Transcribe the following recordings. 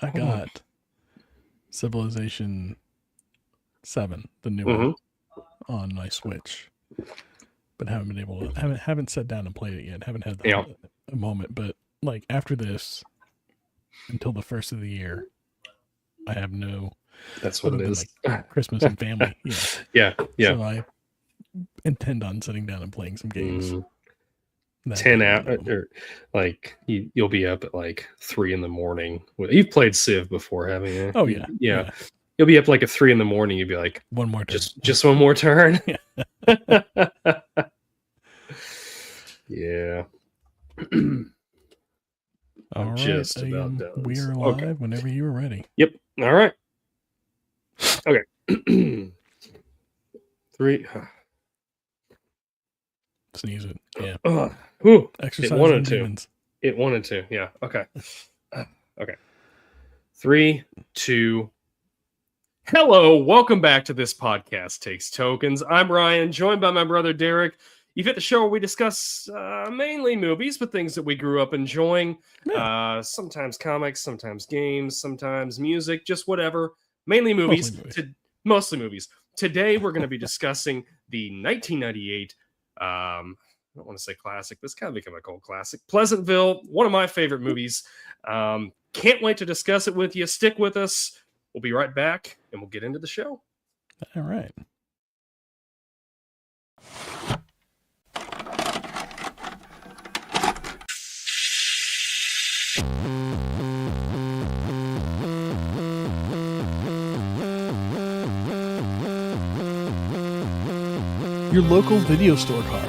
I got Civilization 7, the new one, on my Switch, but haven't been able to. Haven't sat down and played it yet. Haven't had a moment. But like after this, until the first of the year, I have no. That's what it is. Like Christmas and family. Yeah. So I intend on sitting down and playing some games. 10 hours, or like you'll be up at like 3 a.m. You've played Civ before, haven't you? Oh yeah. You'll be up like at 3 a.m. You'll be like, one more turn. Just one more turn. Yeah. All right. Just about done. We are live whenever you are ready. Yep. All right. Okay. 3. Sneeze it. Yeah. Exercise. It wanted to. Yeah. Okay. Okay. 3, 2. Hello. Welcome back to This Podcast Takes Tokens. I'm Ryan, joined by my brother Derek. You've hit the show where we discuss mainly movies, but things that we grew up enjoying. Yeah. Sometimes comics, sometimes games, sometimes music, just whatever. Mainly movies. Mostly movies. Today we're going to be discussing the 1998 I don't want to say classic. This kind of become a cult classic. Pleasantville, one of my favorite movies. Can't wait to discuss it with you. Stick with us. We'll be right back, and we'll get into the show. All right. Your local video store card.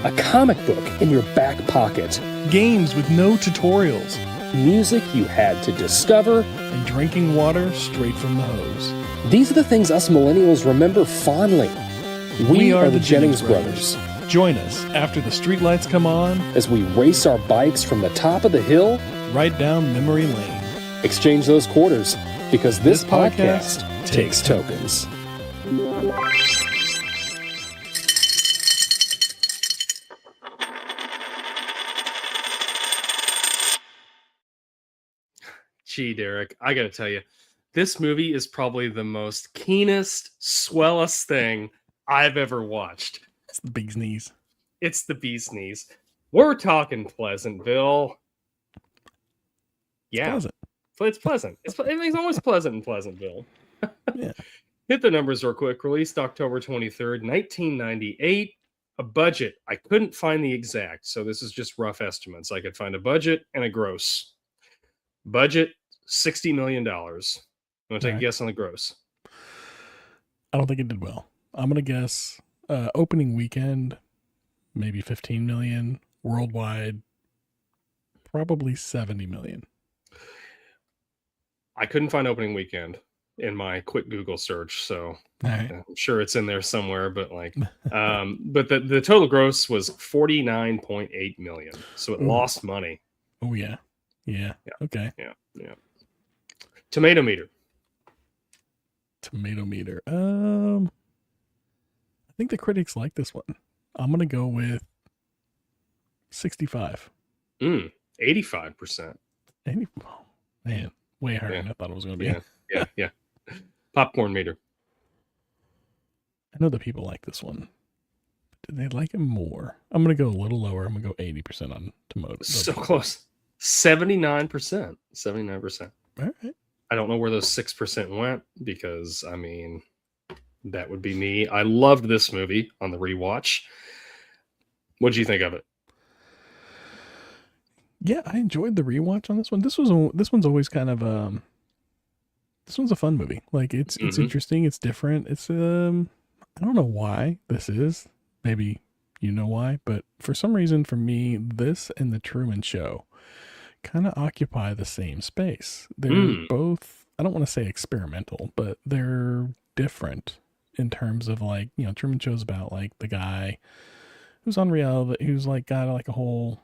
A comic book in your back pocket. Games with no tutorials. Music you had to discover. And drinking water straight from the hose. These are the things us millennials remember fondly. We are the Jennings brothers. Join us after the streetlights come on as we race our bikes from the top of the hill right down memory lane. Exchange those quarters because this podcast takes tokens. Gee, Derek, I gotta tell you, this movie is probably the most keenest, swellest thing I've ever watched. It's the bee's knees. It's the bee's knees. We're talking Pleasantville. Yeah, it's pleasant. Everything's always pleasant in Pleasantville. Yeah. Hit the numbers real quick. Released October 23rd, 1998. A budget. I couldn't find the exact, so this is just rough estimates. I could find a budget and a gross. Budget, $60 million. You want to take a guess on the gross? I don't think it did well. I'm going to guess opening weekend, maybe 15 million. Worldwide, probably 70 million. I couldn't find opening weekend in my quick Google search, so I'm sure it's in there somewhere. But but the total gross was 49.8 million, so it lost money. Oh yeah. Okay. Yeah. Tomato meter. I think the critics like this one. I'm gonna go with 65. 85%. 80. Oh, man, way higher than I thought it was gonna be. Yeah. Popcorn meter. I know that people like this one. But do they like it more? I'm gonna go a little lower. I'm gonna go 80% on tomato. So close. 79%. 79%. All right. I don't know where those 6% went because, I mean, that would be me. I loved this movie on the rewatch. What did you think of it? Yeah, I enjoyed the rewatch on this one. This one's always kind of this one's a fun movie. Like it's interesting. It's different. It's I don't know why this is. Maybe you know why, but for some reason, for me, this and the Truman Show kind of occupy the same space. They're both, I don't want to say experimental, but they're different in terms of like, Truman Show's about like the guy who's on reality, who's like got like a whole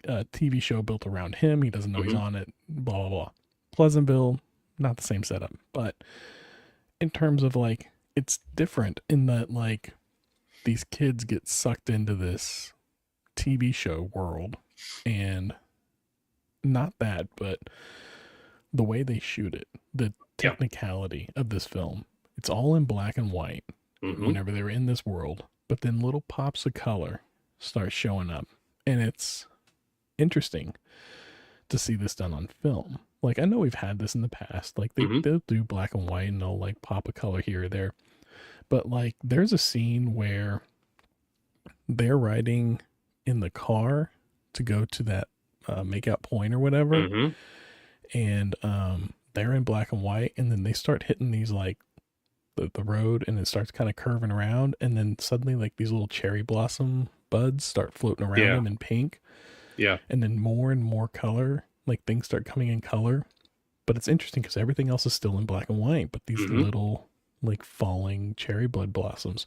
TV show built around him. He doesn't know he's on it, blah, blah, blah. Pleasantville, not the same setup, but in terms of like, it's different in that like these kids get sucked into this TV show world and not that, but the way they shoot it, the technicality of this film, it's all in black and white whenever they're in this world, but then little pops of color start showing up. And it's interesting to see this done on film. Like, I know we've had this in the past. Like, they'll do black and white and they'll, like, pop a color here or there. But, like, there's a scene where they're riding in the car to go to that makeout point or whatever. And they're in black and white. And then they start hitting these, like, the road, and it starts kind of curving around. And then suddenly, like, these little cherry blossom buds start floating around them in pink. Yeah. And then more and more color, like things start coming in color. But it's interesting because everything else is still in black and white, but these little like falling cherry blood blossoms.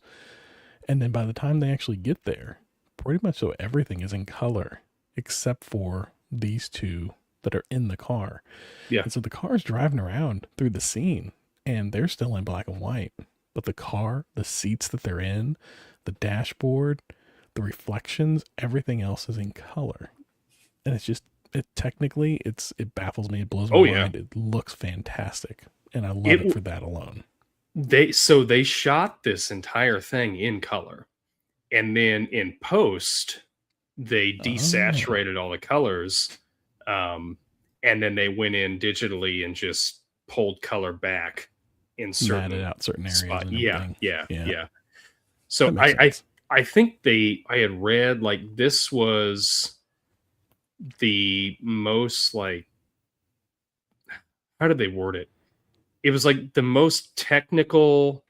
And then by the time they actually get there, pretty much so everything is in color except for these two that are in the car. Yeah. And so the car's driving around through the scene and they're still in black and white. But the car, the seats that they're in, the dashboard, the reflections, everything else is in color. And it's just, it baffles me. It blows my mind. It looks fantastic. And I love it for that alone. They shot this entire thing in color. And then in post, they desaturated all the colors. And then they went in digitally and just pulled color back in certain out certain areas. Yeah. So I think I had read like this was the most like, how did they word it? It was like the most technical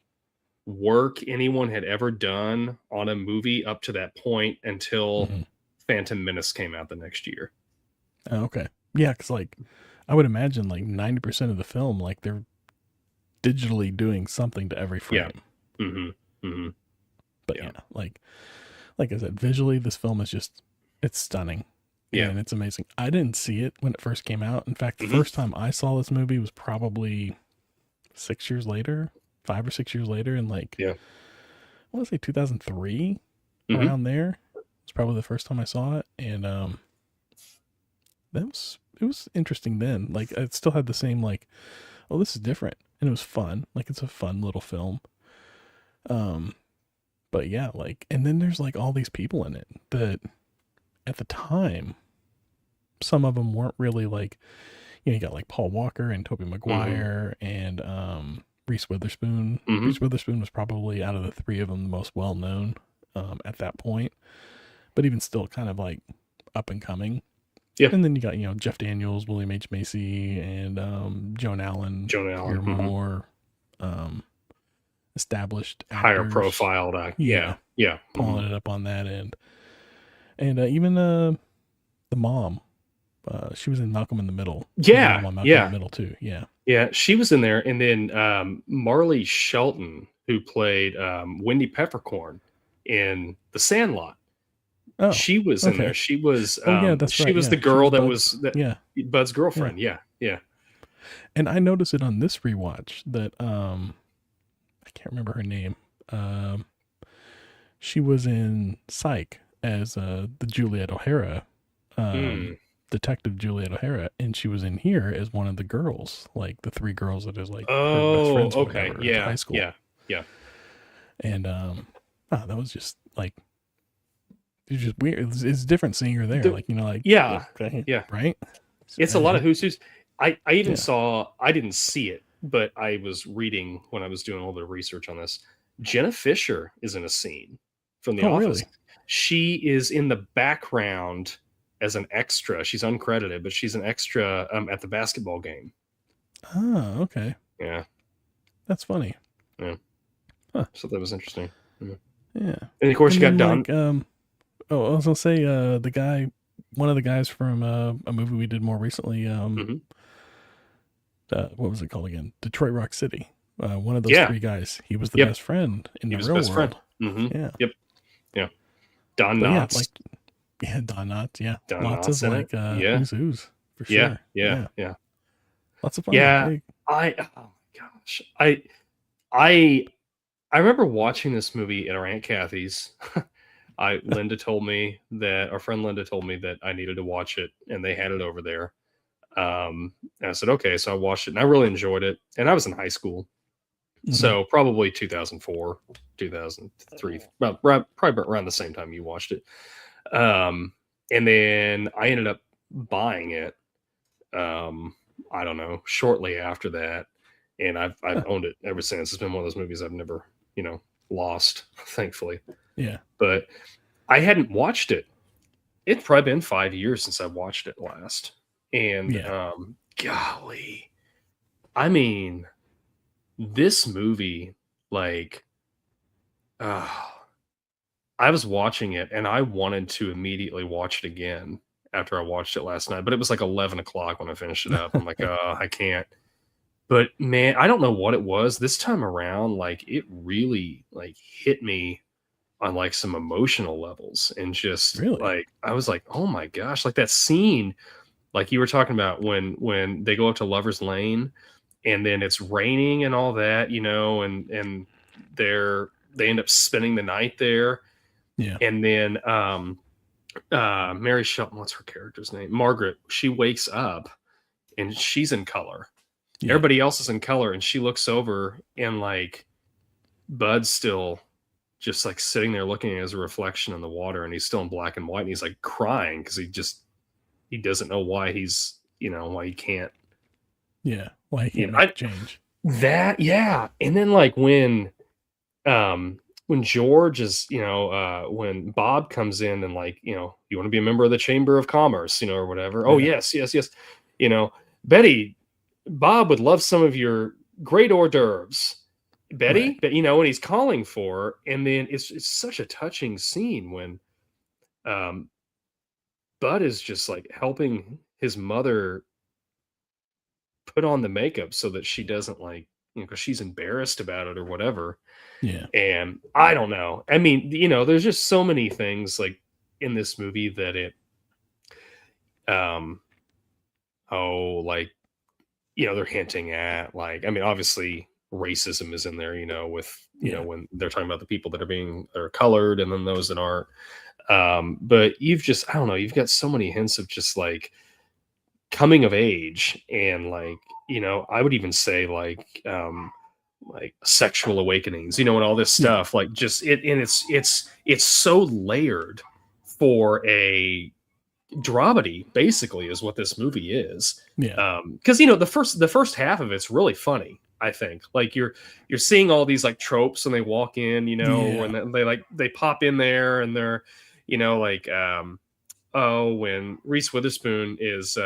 work anyone had ever done on a movie up to that point until Phantom Menace came out the next year. Oh, okay. Yeah, because like I would imagine like 90% of the film, like they're digitally doing something to every frame. Yeah. But yeah, like I said, visually this film is just, it's stunning. Yeah. And it's amazing. I didn't see it when it first came out. In fact, the first time I saw this movie was probably 5 or 6 years later. And like, I want to say 2003, around there. It's probably the first time I saw it. And it was interesting then. Like it still had the same like, oh, this is different. And it was fun. Like it's a fun little film. But yeah, like, and then there's like all these people in it that at the time, some of them weren't really like, you got like Paul Walker and Tobey Maguire and Reese Witherspoon. Reese Witherspoon was probably out of the three of them the most well known at that point, but even still kind of like up and coming. Yeah. And then you got, Jeff Daniels, William H. Macy, and Joan Allen. Your more established actors. Higher profiled. Pulling it up on that end. And even the mom, she was in Malcolm in the Middle. Yeah. Malcolm in the Middle too. Yeah. Yeah, she was in there. And then Marley Shelton, who played Wendy Peppercorn in The Sandlot. Oh, she was in there. She was that's right. She was the girl that was Bud's girlfriend. Yeah. And I noticed it on this rewatch that I can't remember her name. She was in Psych as the Juliet O'Hara, Detective Juliet O'Hara, and she was in here as one of the girls, like the three girls that is like her best friends or whatever in high school. Yeah. And that was just like, it's just weird. It's different seeing her there, right. It's a lot of who's. I even saw. I didn't see it, but I was reading when I was doing all the research on this. Jenna Fisher is in a scene from The Office. Really? She is in the background as an extra. She's uncredited, but she's an extra at the basketball game. Oh, okay. Yeah. That's funny. Yeah. Huh. So that was interesting. Yeah. And of course you got Don. Like, I was gonna say one of the guys from a movie we did more recently. What was it called again? Detroit Rock City. One of those three guys. He was the best friend in the real world. Friend. Yeah. Yep. Yeah. Don Knotts. Don Knotts. Yeah. Don Lots Knotts of like who's for sure. Yeah. Lots of fun. Yeah. Oh my gosh. I remember watching this movie at our Aunt Kathy's. Our friend Linda told me that I needed to watch it, and they had it over there. And I said, okay. So I watched it and I really enjoyed it. And I was in high school. So probably 2004, 2003, probably around the same time you watched it. And then I ended up buying it. I don't know, shortly after that. And I've owned it ever since. It's been one of those movies I've never, lost, thankfully. Yeah. But I hadn't watched it. It's probably been 5 years since I watched it last. And golly, I mean, this movie, like, I was watching it and I wanted to immediately watch it again after I watched it last night, but it was like 11 o'clock when I finished it up. I'm like, I can't. But man, I don't know what it was this time around. Like, it really like hit me on like some emotional levels, and just like, I was like, oh my gosh, like that scene, like you were talking about when they go up to Lover's Lane and then it's raining and all that, and they end up spending the night there. Yeah. And then Mary Shelton, what's her character's name? Margaret, she wakes up and she's in color. Yeah. Everybody else is in color, and she looks over and like Bud's still just like sitting there looking at his reflection in the water, and he's still in black and white, and he's like crying because he doesn't know why he's, why he can't. Yeah. Why he can't make change. That, yeah. And then like when George is, when Bob comes in and like, you want to be a member of the Chamber of Commerce, or whatever. Oh, yes. Betty, Bob would love some of your great hors d'oeuvres, Betty. Right. But, when he's calling for her, and then it's such a touching scene when Bud is just like helping his mother put on the makeup so that she doesn't like, because she's embarrassed about it or whatever. Yeah. And I don't know. I mean, there's just so many things like in this movie that it, they're hinting at, like, I mean, obviously racism is in there, with, when they're talking about the people that are colored and then those that aren't. But I don't know, you've got so many hints of just like coming of age and like, I would even say like sexual awakenings, and all this stuff, like just it, and it's so layered for a dramedy, basically, is what this movie is. Yeah. Because the first half of it's really funny. I think like you're seeing all these like tropes when they walk in, and they pop in there and they're, when Reese Witherspoon is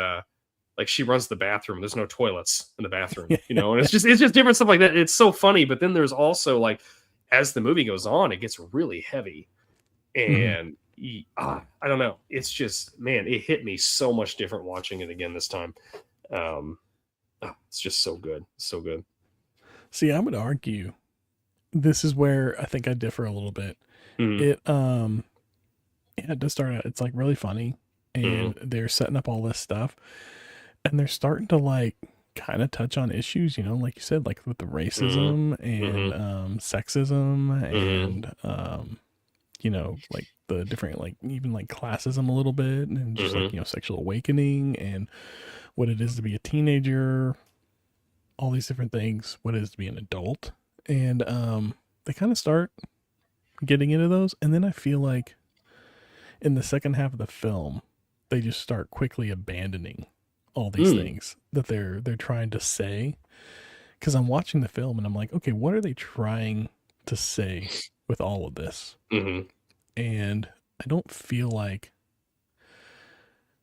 like she runs the bathroom, there's no toilets in the bathroom, and it's just different stuff like that. It's so funny, but then there's also like, as the movie goes on, it gets really heavy, and I don't know. It's just, man, it hit me so much different watching it again this time. It's just so good. So good. See, I would argue this is where I think I differ a little bit. It does start out, it's like really funny, and they're setting up all this stuff, and they're starting to like kind of touch on issues, like you said, like with the racism and sexism and like the different, like even like classism a little bit, and just like, sexual awakening and what it is to be a teenager, all these different things, what it is to be an adult. And they kind of start getting into those, and then I feel like in the second half of the film they just start quickly abandoning all these things that they're trying to say, because I'm watching the film and I'm like, okay, what are they trying to say with all of this? And I don't feel like,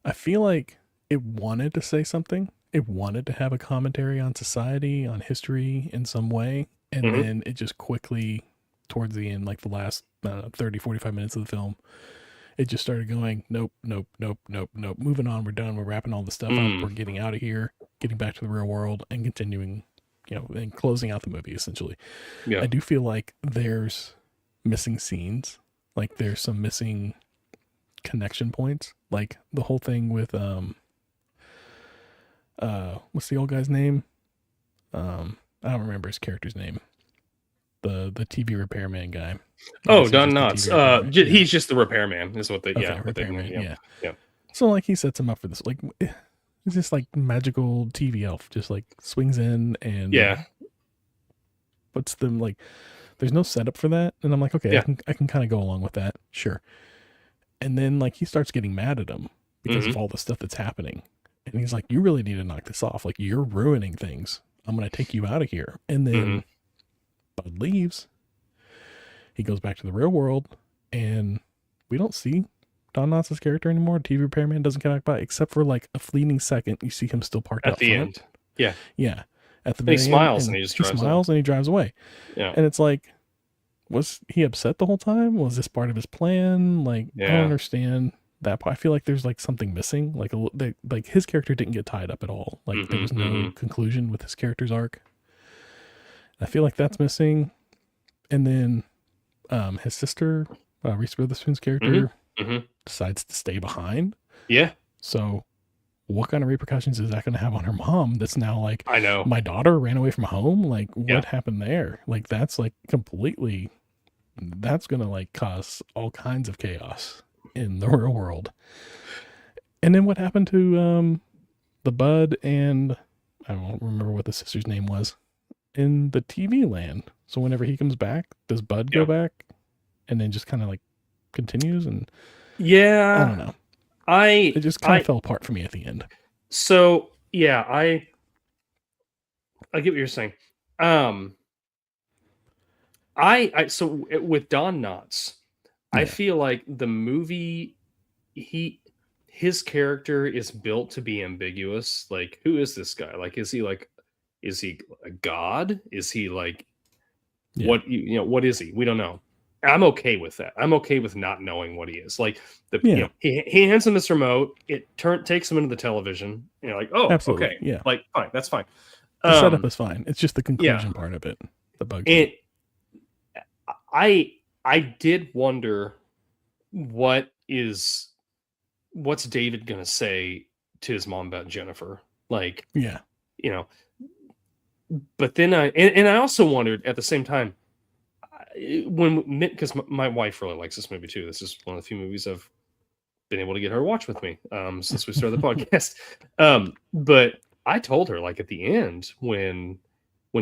I feel like it wanted to say something. It wanted to have a commentary on society, on history in some way. And then it just quickly, towards the end, like the last 30, 45 minutes of the film, it just started going, nope. Moving on. We're done. We're wrapping all the stuff up. We're getting out of here, getting back to the real world, and continuing, and closing out the movie, essentially. Yeah. I do feel like there's missing scenes. Like there's some missing connection points. Like the whole thing with, what's the old guy's name? I don't remember his character's name. The TV repairman guy. Oh, Don Knotts. He's just the repairman, is what the repairman. Yeah. So like he sets him up for this. Like It's just like magical TV elf, just like swings in and puts them like. There's no setup for that, and I'm like, okay, I can kind of go along with that, sure. And then like he starts getting mad at him because of all the stuff that's happening, and he's like, "You really need to knock this off. Like you're ruining things. I'm gonna take you out of here." And then Bud leaves. He goes back to the real world, and we don't see Don Knotts' character anymore. TV repairman doesn't come back by, except for like a fleeting second. You see him still parked at out the front. end. Yeah. Yeah. At the very he smiles end, and he just drives away. And he drives away. Yeah. And it's like, was he upset the whole time? Was this part of his plan? Like, I don't understand that part. I feel like there's like something missing. Like like his character didn't get tied up at all. Like there was no conclusion with his character's arc. I feel like that's missing. And then his sister, Reese Witherspoon's character, decides to stay behind. Yeah. So what kind of repercussions is that going to have on her mom? That's now like, I know my daughter ran away from home. Like what happened there? Like that's like completely, that's going to like cause all kinds of chaos in the real world. And then what happened to the Bud and I don't remember what the sister's name was in the TV land. So whenever he comes back, does Bud go back and then just kind of like continues? And I don't know. It just kind of fell apart for me at the end. So yeah, I get what you're saying. So with Don Knotts, I feel like the movie, his character is built to be ambiguous. Like, who is this guy? Like, is he a god? Is he like what what is he? We don't know. I'm okay with that. I'm okay with not knowing what he is. Like he hands him this remote. It takes him into the television. And you're like, oh, absolutely. Okay, yeah, like fine, that's fine. The setup is fine. It's just the conclusion part of it. The bug. I did wonder what's David gonna say to his mom about Jennifer? Like, But then I also wondered at the same time, because my wife really likes this movie too. This is one of the few movies I've been able to get her to watch with me since we started the podcast. But I told her, like, at the end when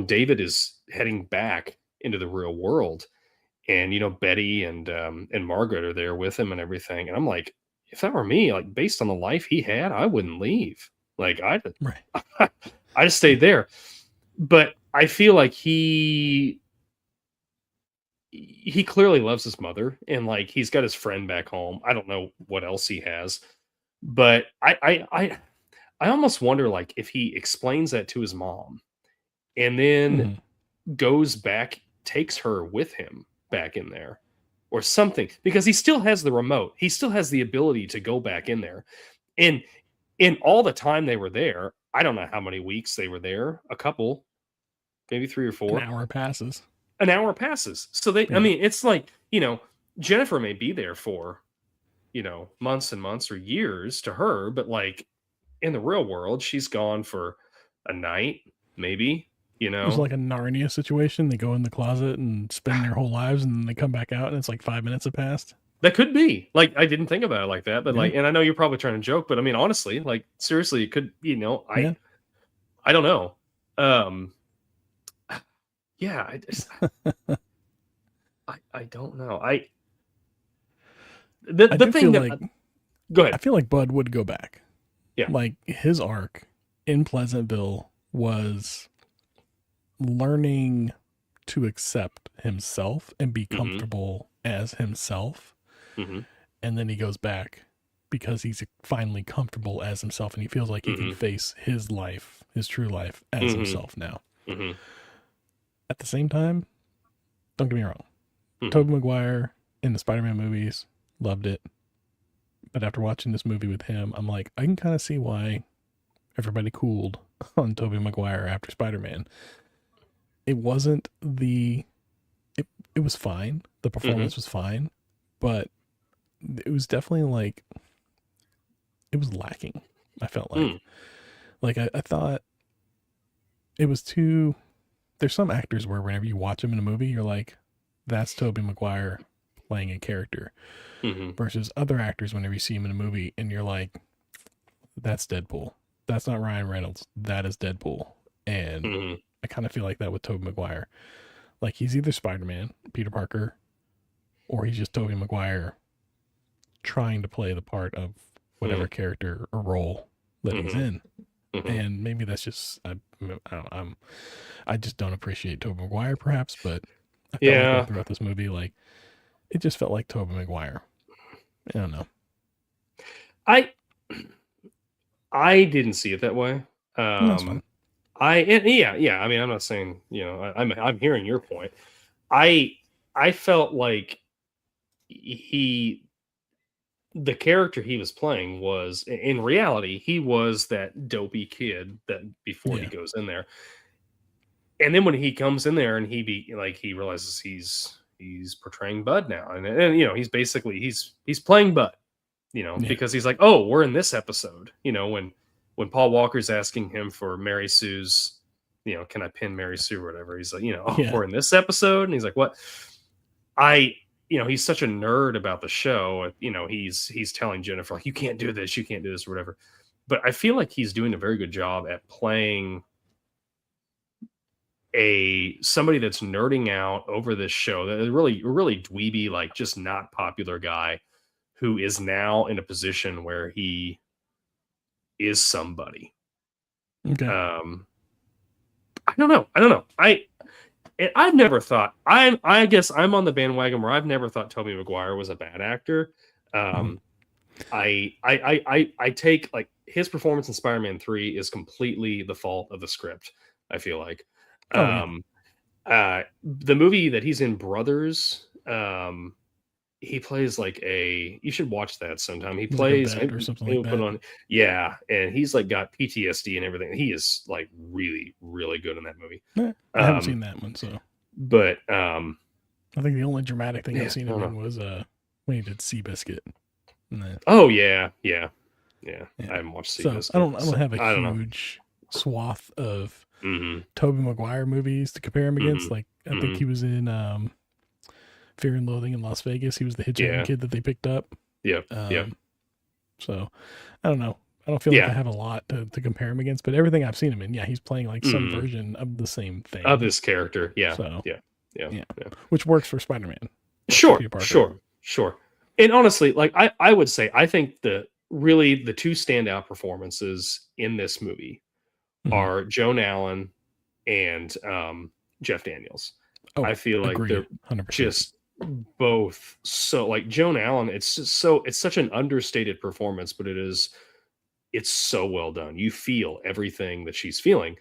David is heading back into the real world, and Betty and Margaret are there with him and everything, and I'm like, if that were me, like based on the life he had, I wouldn't leave. Like I just stayed there. But I feel like he clearly loves his mother, and like he's got his friend back home. I don't know what else he has, but I almost wonder, like, if he explains that to his mom and then goes back, takes her with him back in there or something, because he still has the remote. He still has the ability to go back in there. And in all the time they were there, I don't know how many weeks they were there, a couple, maybe 3 or 4. An hour passes. So they, I mean, it's like, Jennifer may be there for, months and months or years to her, but like in the real world, she's gone for a night, maybe, It was like a Narnia situation. They go in the closet and spend their whole lives, and then they come back out and it's like 5 minutes have passed. That could be. Like, I didn't think about it like that, but like, and I know you're probably trying to joke, but I mean, honestly, like, seriously, it could, I don't know. Yeah, I just, I don't know. The thing that, like, go ahead. I feel like Bud would go back. Yeah. Like his arc in Pleasantville was learning to accept himself and be comfortable as himself. And then he goes back because he's finally comfortable as himself, and he feels like he can face his life, his true life, as himself now. At the same time, don't get me wrong, Tobey Maguire in the Spider-Man movies, loved it. But after watching this movie with him, I'm like, I can kind of see why everybody cooled on Tobey Maguire after Spider-Man. It wasn't it was fine. The performance was fine, but it was definitely like, it was lacking. I felt like, I thought it was too, there's some actors where whenever you watch them in a movie, you're like, that's Tobey Maguire playing a character, versus other actors whenever you see him in a movie and you're like, that's Deadpool that's not Ryan Reynolds. That is Deadpool. And I kind of feel like that with Tobey Maguire. Like he's either Spider-Man, Peter Parker, or he's just Tobey Maguire trying to play the part of whatever character or role that he's in. And maybe that's just I just don't appreciate Tobey Maguire perhaps, but I felt like throughout this movie, like it just felt like Tobey Maguire. I don't know. I didn't see it that way. That's fine. I mean, I'm not saying, you know, I'm hearing your point. I felt like the character he was playing was, in reality, he was that dopey kid that before he goes in there. And then when he comes in there and he realizes he's portraying Bud now. And you know, he's basically, he's playing Bud, you know, because he's like, oh, we're in this episode, you know, when Paul Walker's asking him for Mary Sue's, you know, can I pin Mary Sue or whatever? He's like, you know, we're in this episode. And he's like, what? You know, he's such a nerd about the show. You know, he's telling Jennifer, like, you can't do this, or whatever. But I feel like he's doing a very good job at playing somebody that's nerding out over this show, that is really dweeby, like just not popular guy who is now in a position where he is somebody. Okay. I don't know. I've never thought, I guess I'm on the bandwagon where I've never thought Tobey Maguire was a bad actor. I take, like, his performance in Spider-Man 3 is completely the fault of the script, I feel like. The movie that he's in, Brothers, he plays like you should watch that sometime. He plays or something like that. And he's like got PTSD and everything. He is like really, really good in that movie. I haven't seen that one, so. But I think the only dramatic thing I've seen him in was when he did Seabiscuit. Oh yeah. I haven't watched Seabiscuit. So I don't have a huge swath of Tobey Maguire movies to compare him against. Like I think he was in Fear and Loathing in Las Vegas. He was the hitchhiking kid that they picked up. So I don't know. I don't feel like I have a lot to compare him against, but everything I've seen him in, he's playing like some version of the same thing. Of this character. Which works for Spider-Man. Sure. And honestly, like I would say, I think the two standout performances in this movie are Joan Allen and Jeff Daniels. I feel like they're 100%. Just both so, like, Joan Allen, it's such an understated performance, but it's so well done. You feel everything that she's feeling.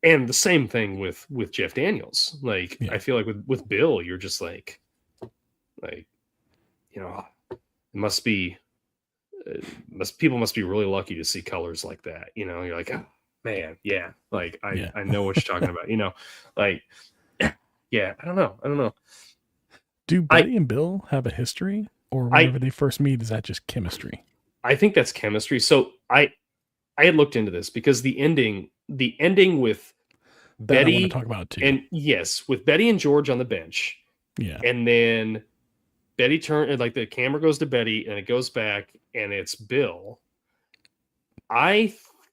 And the same thing with Jeff Daniels. Like I feel like with Bill, you're just like, you know, people must be really lucky to see colors like that. You know, you're like, oh, man, like I know what you're talking about. You know, like, I don't know. Do Betty and Bill have a history, or whenever they first meet, is that just chemistry? I think that's chemistry. So I had looked into this because the ending with that Betty, I want to talk about too. And with Betty and George on the bench. And then Betty like the camera goes to Betty and it goes back and it's Bill.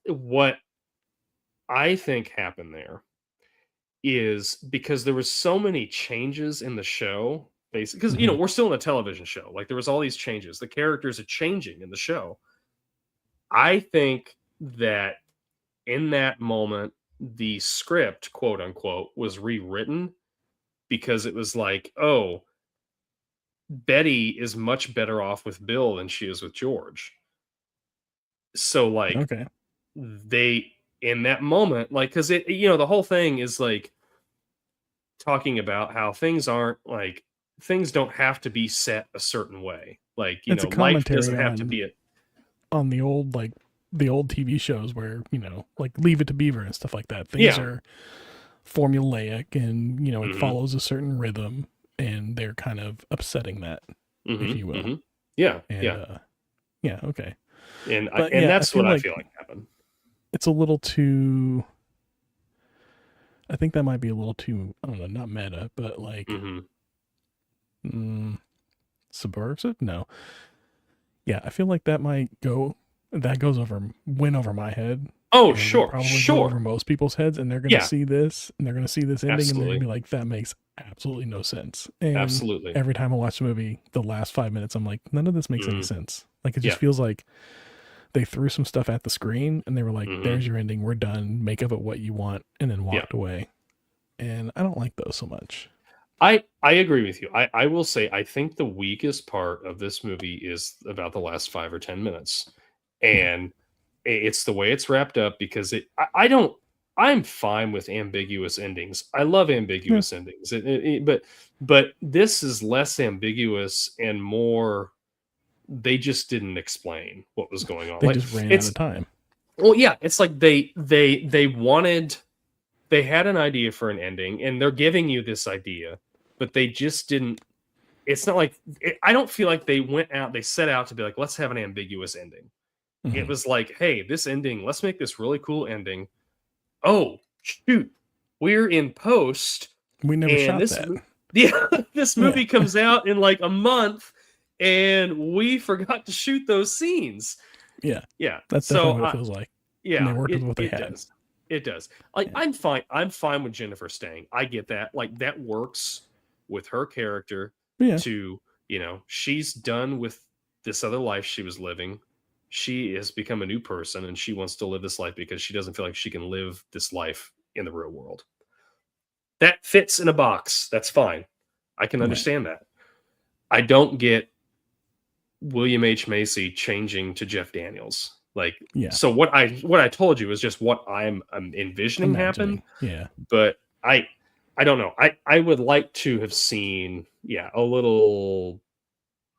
What I think happened there is because there was so many changes in the show, basically, because you know, we're still in a television show. Like there was all these changes. The characters are changing in the show. I think that in that moment, the script, quote unquote, was rewritten because it was like, oh, Betty is much better off with Bill than she is with George. So like, they, in that moment, like, because it, you know, the whole thing is like talking about how things don't have to be set a certain way. Like, you know, life doesn't have to be on the old TV shows where, you know, like Leave It to Beaver and stuff like that. Things are formulaic and, you know, it follows a certain rhythm, and they're kind of upsetting that, if you will. Okay. And that's what I feel like happened. It's a little too, I think that might be a little too, I don't know, not meta, but like subversive? No. Yeah, I feel like that might go that went over my head. Oh, and sure, probably go over most people's heads, and they're going to see this, and they're going to see this ending, and they're going to be like, that makes absolutely no sense. And absolutely. every time I watch the movie, the last 5 minutes, I'm like, none of this makes any sense. Like, it just feels like they threw some stuff at the screen, and they were like, there's your ending, we're done, make of it what you want, and then walked away. And I don't like those so much. I agree with you. I will say, I think the weakest part of this movie is about the last 5 or 10 minutes. And it's the way it's wrapped up, because I'm fine with ambiguous endings. I love ambiguous endings. But this is less ambiguous and more, they just didn't explain what was going on. They just ran out of time. Well, yeah, it's like they had an idea for an ending, and they're giving you this idea, but they just didn't. It's not like, I don't feel like they set out to be like, let's have an ambiguous ending. It was like, hey, this ending, let's make this really cool ending. Oh, shoot, we're in post. We never shot that. This movie comes out in like a month, and we forgot to shoot those scenes. Yeah. That's definitely what it feels like. Yeah, and they worked with what they had. It does. Like, I'm fine with Jennifer staying. I get that. Like, that works with her character. To, she's done with this other life she was living. She has become a new person, and she wants to live this life because she doesn't feel like she can live this life in the real world. That fits in a box. That's fine. I can understand that. I don't get William H. Macy changing to Jeff Daniels. Like, so what I told you is just what I'm envisioning happen. Yeah. But I don't know. I would like to have seen, a little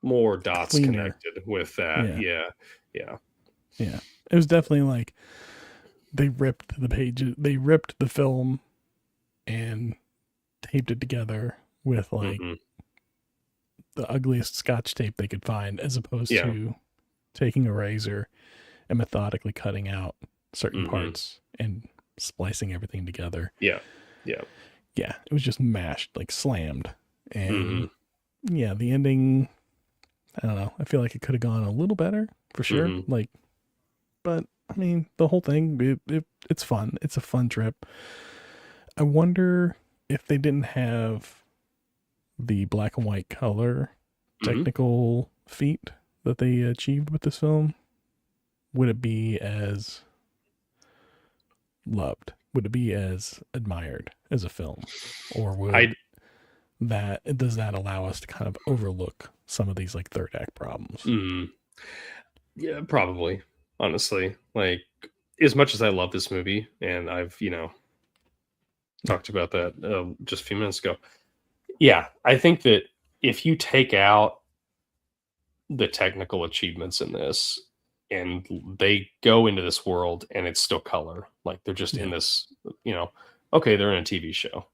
more dots connected with that. Yeah. It was definitely like they ripped the pages, they ripped the film and taped it together with like the ugliest Scotch tape they could find, as opposed to taking a razor and methodically cutting out certain parts and splicing everything together. Yeah. It was just mashed, like slammed. And the ending, I don't know. I feel like it could have gone a little better for sure. Like, but I mean, the whole thing, it's fun. It's a fun trip. I wonder if they didn't have the black and white color technical feat that they achieved with this film, would it be as loved? Would it be as admired as a film? Or does that allow us to kind of overlook some of these like third act problems? Yeah, probably. Honestly, like, as much as I love this movie, and I've, talked about that just a few minutes ago. Yeah, I think that if you take out the technical achievements in this, and they go into this world and it's still color, like they're just in this, okay, they're in a TV show.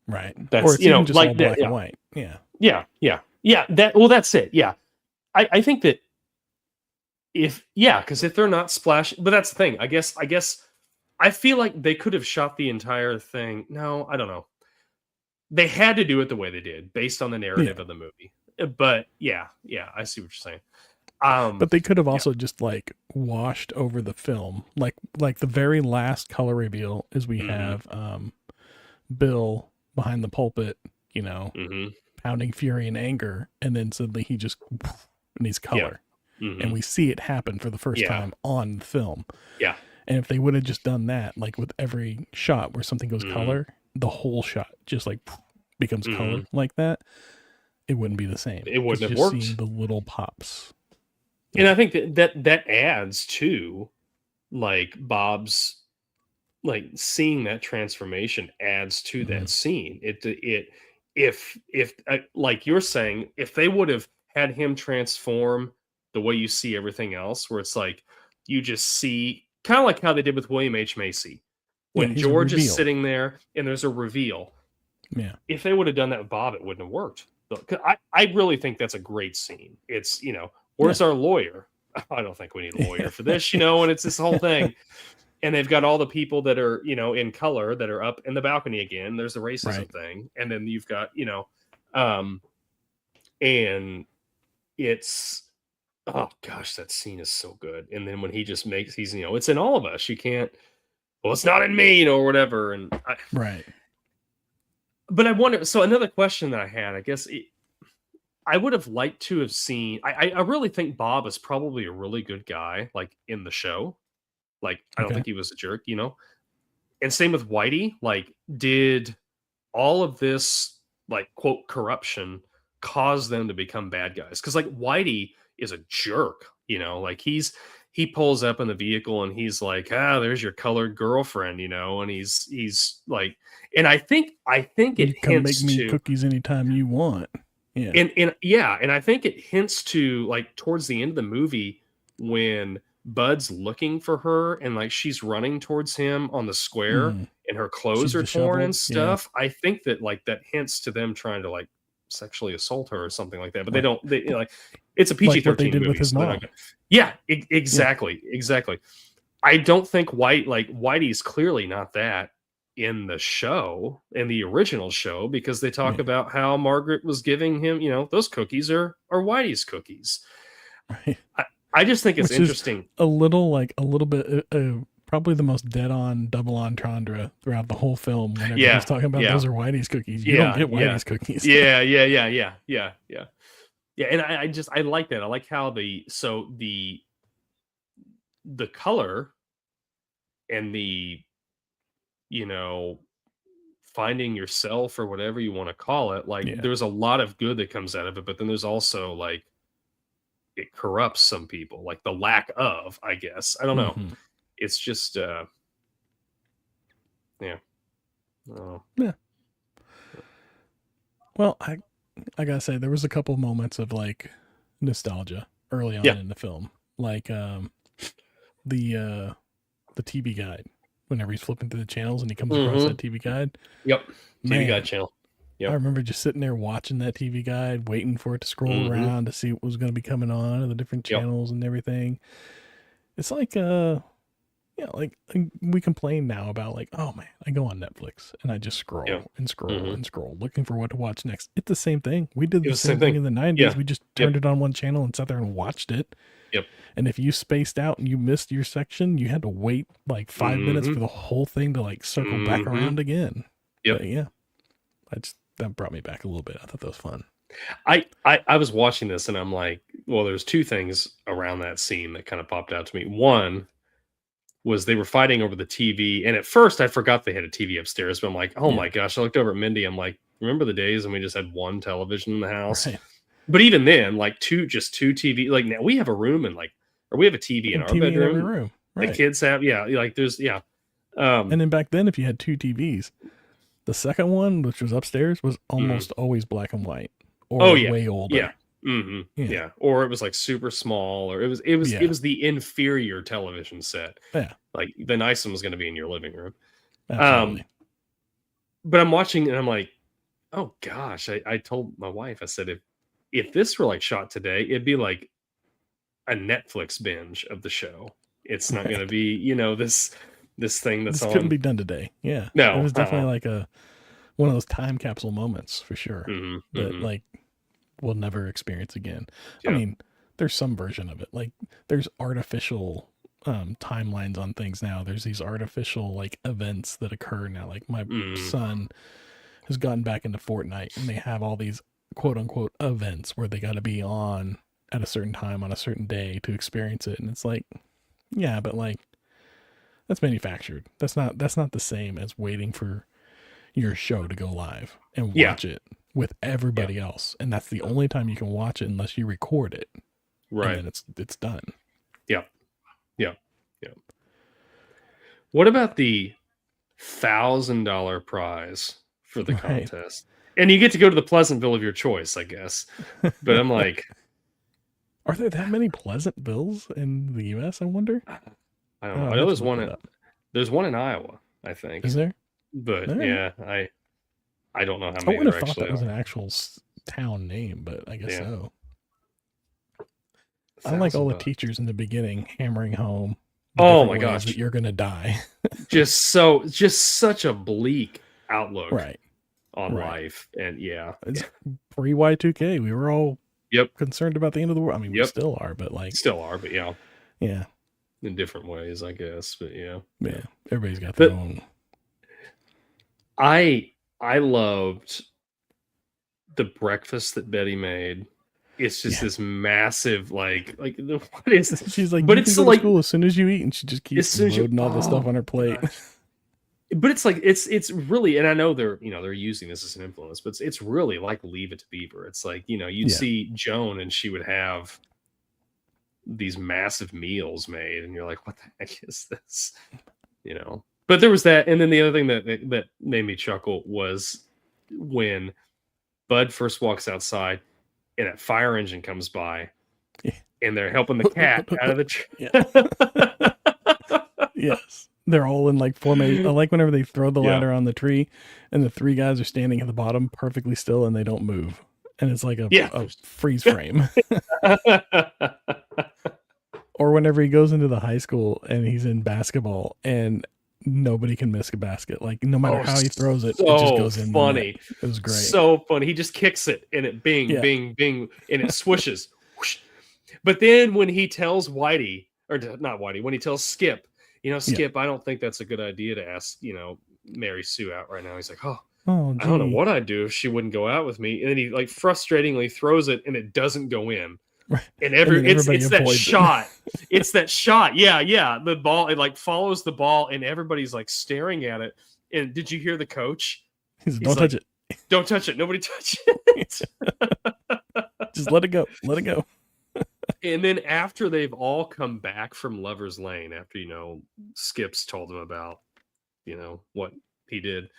Right. That's, or it's just like all black and white. Yeah. That's it. Yeah. I think that because if they're not splashing, but that's the thing. I guess I feel like they could have shot the entire thing. No, I don't know. They had to do it the way they did based on the narrative of the movie. But I see what you're saying. But they could have also just like washed over the film, like the very last color reveal is we have Bill behind the pulpit, pounding fury and anger, and then suddenly he just and he's color, and we see it happen for the first time on the film. And if they would have just done that, like with every shot where something goes color, the whole shot just like becomes color like that, it wouldn't be the same. It wouldn't have worked. Seeing the little pops. And I think that adds to like Bob's, like, seeing that transformation adds to that scene. If like you're saying, if they would have had him transform the way you see everything else, where it's like you just see kind of like how they did with William H. Macy when George is sitting there and there's a reveal. Yeah. If they would have done that with Bob, it wouldn't have worked. I really think that's a great scene. It's, where's our lawyer? I don't think we need a lawyer for this, and it's this whole thing. And they've got all the people that are, in color that are up in the balcony again. There's the racism thing. And then you've got, and it's, Oh gosh, that scene is so good. And then when he just makes, he's, it's in all of us. You can't, well, it's not in me, or whatever. And right. But I wonder. So another question that I had, I guess, I would have liked to have seen. I really think Bob is probably a really good guy, like in the show. Like I don't think he was a jerk, And same with Whitey. Like, did all of this, like, quote, corruption cause them to become bad guys? Because like Whitey is a jerk, like he pulls up in the vehicle and he's like, there's your colored girlfriend, and he's like, and I think it come make me cookies anytime you want. Yeah. And I think it hints to, like, towards the end of the movie when Bud's looking for her and like she's running towards him on the square and her clothes are torn and stuff. Yeah. I think that like that hints to them trying to like sexually assault her or something like that, but they don't. They like it's a PG-13 like they did movie, with his mom. Yeah, exactly. I don't think Whitey's clearly not that in the show, in the original show, because they talk about how Margaret was giving him, those cookies are Whitey's cookies. Right. I just think it's interesting. A little bit, probably the most dead-on double entendre throughout the whole film. Whenever he's talking about those are Whitey's cookies, you don't get Whitey's cookies. Yeah. And I like that. I like how the color and the finding yourself or whatever you want to call it. Like there's a lot of good that comes out of it, but then there's also like it corrupts some people, like the lack of, I guess. I don't know. It's just, yeah. Well, I gotta say, there was a couple moments of like nostalgia early on in the film, like the TV guide. Whenever he's flipping through the channels and he comes across that TV guide. Yep. TV guide channel. Yep. I remember just sitting there watching that TV guide, waiting for it to scroll around to see what was going to be coming on and the different channels and everything. It's like, like we complain now about like, oh man, I go on Netflix and I just scroll and scroll and scroll looking for what to watch next. It's the same thing. We did the same thing in the 90s. Yeah. We just turned it on one channel and sat there and watched it. Yep. And if you spaced out and you missed your section, you had to wait like 5 minutes for the whole thing to like circle back around again. Yep. But that brought me back a little bit. I thought that was fun. I was watching this and I'm like, well, there's two things around that scene that kind of popped out to me. One was they were fighting over the TV. And at first I forgot they had a TV upstairs, but I'm like, oh my gosh, I looked over at Mindy. I'm like, remember the days when we just had one television in the house? Right. But even then, like two TV, like now we have a room and like, or we have a TV in our bedroom. In every room. Right. The kids have, like there's, and then back then, if you had two TVs, the second one, which was upstairs, was almost always black and white or way older. Yeah. Yeah. Or it was like super small, or it was the inferior television set. Yeah. Like the nice one was going to be in your living room. Absolutely. But I'm watching and I'm like, oh gosh, I told my wife, I said, if this were like shot today, it'd be like a Netflix binge of the show. It's not going to be, this thing that's on. Couldn't be done today. Yeah. No. It was definitely like one of those time capsule moments for sure that like we'll never experience again. Yeah. I mean, there's some version of it. Like there's artificial timelines on things now. There's these artificial like events that occur now. Like my son has gotten back into Fortnite and they have all these quote unquote events where they got to be on at a certain time on a certain day to experience it. And it's like, yeah, but like that's manufactured. That's not the same as waiting for your show to go live and watch it with everybody else. And that's the only time you can watch it unless you record it. Right. And then it's done. Yeah. What about the $1,000 prize for the contest? And you get to go to the Pleasantville of your choice, I guess. But I'm like, are there that many Pleasantvilles in the U.S., I wonder? I don't know. I know there's one in Iowa, I think. Is there? But I don't know how many. I would have thought that was an actual town name, but I guess so. I like all the teachers in the beginning hammering home. Oh my gosh, that you're gonna die. just such a bleak outlook, on life, and it's pre-Y2K. We were all concerned about the end of the world. I mean, we still are, but yeah. Yeah. In different ways, I guess, but yeah. Yeah. Everybody's got their own. I loved the breakfast that Betty made. It's just this massive, like what is this? She's like, but it's go to school as soon as you eat, and she just keeps loading all the stuff on her plate. But it's like it's really, and I know they're using this as an influence, but it's really like Leave It to Beaver. It's like you'd see Joan, and she would have these massive meals made, and you're like, what the heck is this? But there was that, and then the other thing that made me chuckle was when Bud first walks outside and that fire engine comes by and they're helping the cat out of the tree. Yes, they're all in like formation. I like whenever they throw the ladder on the tree and the three guys are standing at the bottom perfectly still and they don't move, and it's like a freeze frame. Or whenever he goes into the high school and he's in basketball and nobody can miss a basket. Like no matter how he throws it, it just goes in. Funny. It was great. So funny. He just kicks it and it bing, and it swishes. But then when he tells Whitey, or not Whitey, when he tells Skip, Skip, I don't think that's a good idea to ask, Mary Sue out right now. He's like, I don't know what I'd do if she wouldn't go out with me. And then he like frustratingly throws it and it doesn't go in. Right. And it's that shot. It's that shot. Yeah. The ball, it like follows the ball and everybody's like staring at it. And did you hear the coach? He's don't touch it. Don't touch it. Nobody touch it. Just let it go. Let it go. And then after they've all come back from Lover's Lane, after Skip's told them about what he did.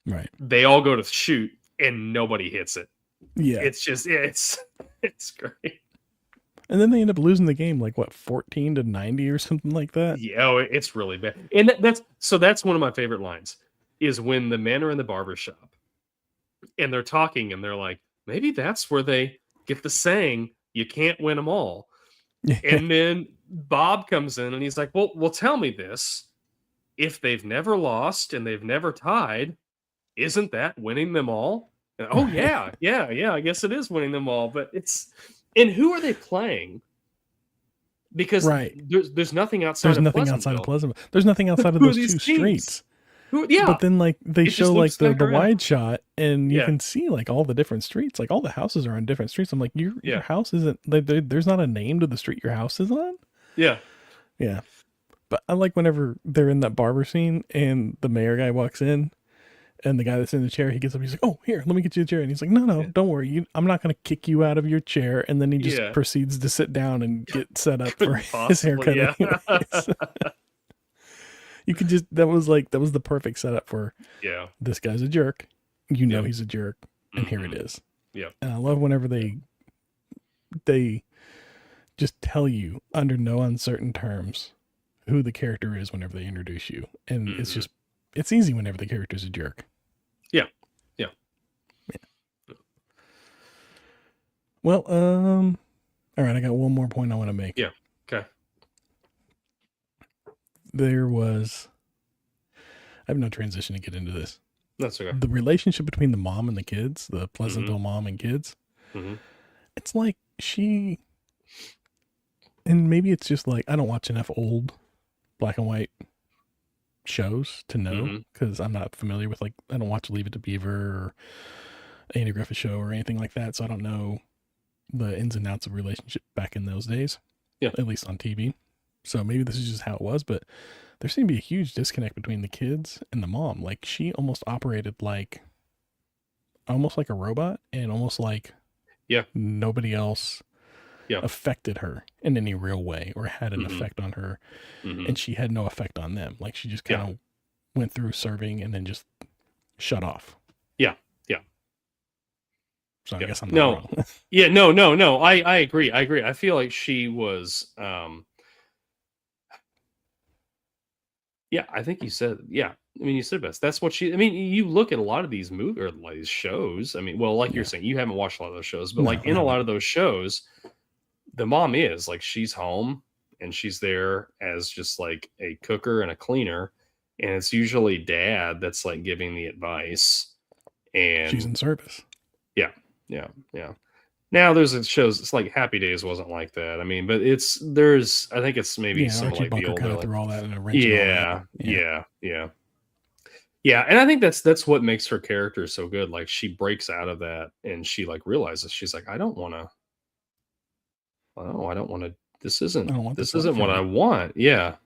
Right. They all go to shoot and nobody hits it. Yeah. It's just it's great. And then they end up losing the game, like 14-90 or something like that. Yeah, it's really bad. And that's one of my favorite lines is when the men are in the barber shop and they're talking and they're like, maybe that's where they get the saying, you can't win them all. Yeah. And then Bob comes in and he's like, well, tell me this. If they've never lost and they've never tied, isn't that winning them all? And, yeah, I guess it is winning them all. But and who are they playing? Because there's nothing outside of Pleasantville. There's nothing outside of those two streets. But then like they show like the wide shot and you can see like all the different streets. Like all the houses are on different streets. I'm like, your house isn't, there's not a name to the street your house is on? Yeah. Yeah. But I like whenever they're in that barber scene and the mayor guy walks in. And the guy that's in the chair, he gets up, he's like, oh, here, let me get you a chair. And he's like, no, don't worry. I'm not going to kick you out of your chair. And then he just proceeds to sit down and get set up for his haircut. Yeah. You could just, that was the perfect setup for, this guy's a jerk. He's a jerk. And here it is. Yeah. And I love whenever they just tell you under no uncertain terms who the character is whenever they introduce you. And it's easy whenever the character's a jerk. Yeah. Well, all right, I got one more point I want to make. Yeah. Okay. I have no transition to get into this. That's okay. The relationship between the mom and the kids, the Pleasantville mom and kids, it's like and maybe it's just like, I don't watch enough old black and white shows to know, because I'm not familiar with, like, I don't watch Leave It to Beaver or Andy Griffith Show or anything like that, so I don't know the ins and outs of relationship back in those days, at least on TV. So maybe this is just how it was, but there seemed to be a huge disconnect between the kids and the mom. Like, she almost operated almost like a robot, and almost like nobody else affected her in any real way or had an effect on her, and she had no effect on them. Like, she just kind of went through serving and then just shut off. So I guess I'm not wrong. No. I agree. I feel like she was, I think you said, I mean, you said best. That's what you look at a lot of these movies or like these shows. I mean, well, like you're saying, you haven't watched a lot of those shows, but in a lot of those shows, the mom is like, she's home and she's there as just like a cooker and a cleaner. And it's usually dad that's like giving the advice, and she's in service. Yeah. Now there's shows. It's like Happy Days wasn't like that. I mean, but I think it's maybe some Archie like Bunker the older. kind of threw all that in a wrench. Yeah. And I think that's what makes her character so good. Like she breaks out of that and she like realizes she's like, I don't want to. This isn't what I want. Yeah.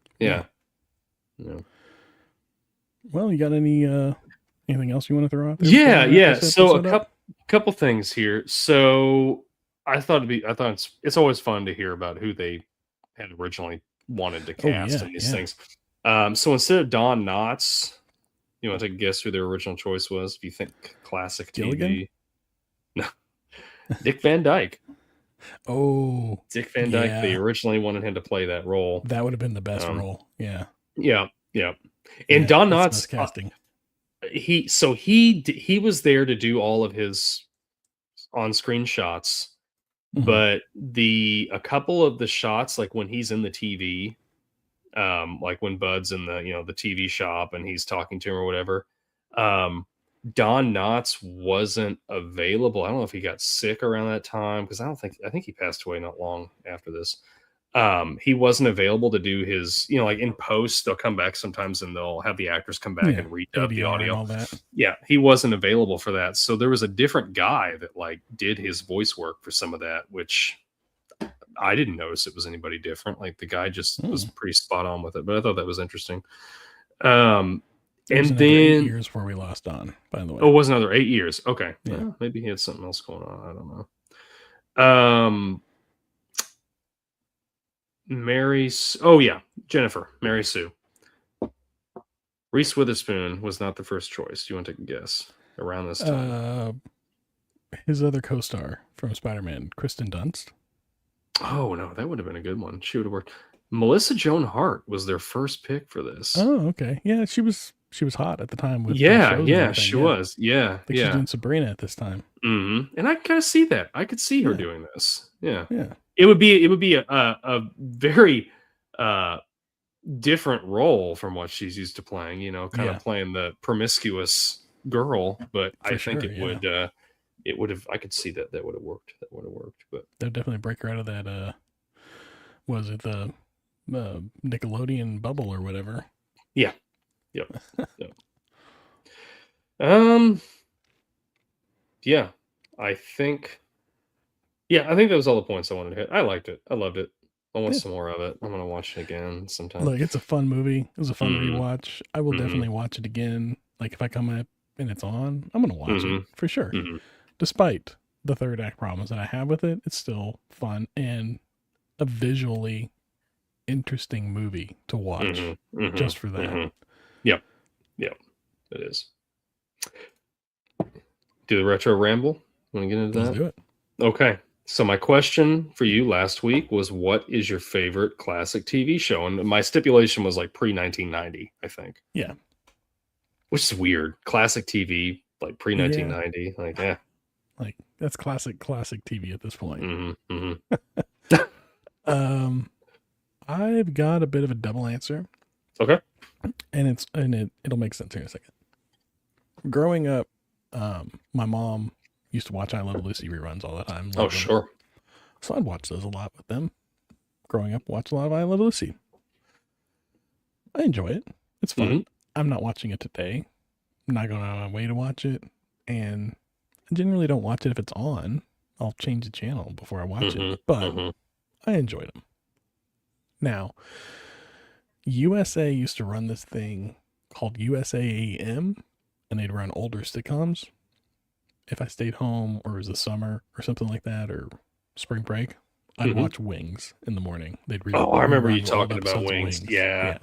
Well, you got anything else you want to throw out there? Yeah. So a couple things here. So I thought it's always fun to hear about who they had originally wanted to cast in these things. So instead of Don Knotts, you want to take a guess who their original choice was? If you think classic TV, no, Dick Van Dyke. Oh, Dick Van Dyke. They originally wanted him to play that role. That would have been the best role. Yeah. And Don Knotts casting. He was there to do all of his on-screen shots, but a couple of the shots, like when he's in the TV, like when Bud's in the TV shop and he's talking to him or whatever, Don Knotts wasn't available. I don't know if he got sick around that time because I think he passed away not long after this. He wasn't available to do his, like in post, they'll come back sometimes and they'll have the actors come back and redub the audio. And all that. Yeah, he wasn't available for that. So there was a different guy that like did his voice work for some of that, which I didn't notice it was anybody different. Like the guy just was pretty spot on with it, but I thought that was interesting. And then 8 years before we lost Don, by the way. Oh, it was another 8 years. Okay. Yeah. Well, maybe he had something else going on. I don't know. Jennifer, Mary Sue. Reese Witherspoon was not the first choice. Do you want to take a guess around this time? His other co-star from Spider-Man, Kristen Dunst. Oh no, that would have been a good one. She would have worked. Melissa Joan Hart was their first pick for this. Oh, okay. Yeah, she was hot at the time. With she was. Yeah, I think she's doing Sabrina at this time. Mm-hmm. And I kind of see that. I could see her doing this. Yeah. Yeah. It would be a very different role from what she's used to playing. Kind of playing the promiscuous girl. But I think it would have. I could see that would have worked. But they'd definitely break her out of that. Was it the Nickelodeon bubble or whatever? Yeah. Yep. Yeah. I think that was all the points I wanted to hit. I liked it. I loved it. I want some more of it. I'm gonna watch it again sometime. Look, it's a fun movie. It was a fun rewatch. I will definitely watch it again. Like if I come up and it's on, I'm gonna watch it for sure. Despite the third act problems that I have with it, it's still fun and a visually interesting movie to watch just for that. Yep, it is. Do the retro ramble? Want to get into that? Let's do it. Okay. So my question for you last week was, what is your favorite classic TV show? And my stipulation was like pre-1990, I think. Yeah. Which is weird. Classic TV, like pre-1990. Like, yeah. Like, that's classic TV at this point. I've got a bit of a double answer. Okay. And it'll make sense here in a second. Growing up, my mom used to watch I Love Lucy reruns all the time. Oh, sure. So I'd watch those a lot with them. Growing up, watch a lot of I Love Lucy. I enjoy it. It's fun. I'm not watching it today. I'm not going out of my way to watch it. And I generally don't watch it if it's on. I'll change the channel before I watch it. But I enjoyed them. Now, USA used to run this thing called USA AM, and they'd run older sitcoms. If I stayed home or it was the summer or something like that, or spring break, I'd watch Wings in the morning. They'd I remember you talking about Wings. Yeah.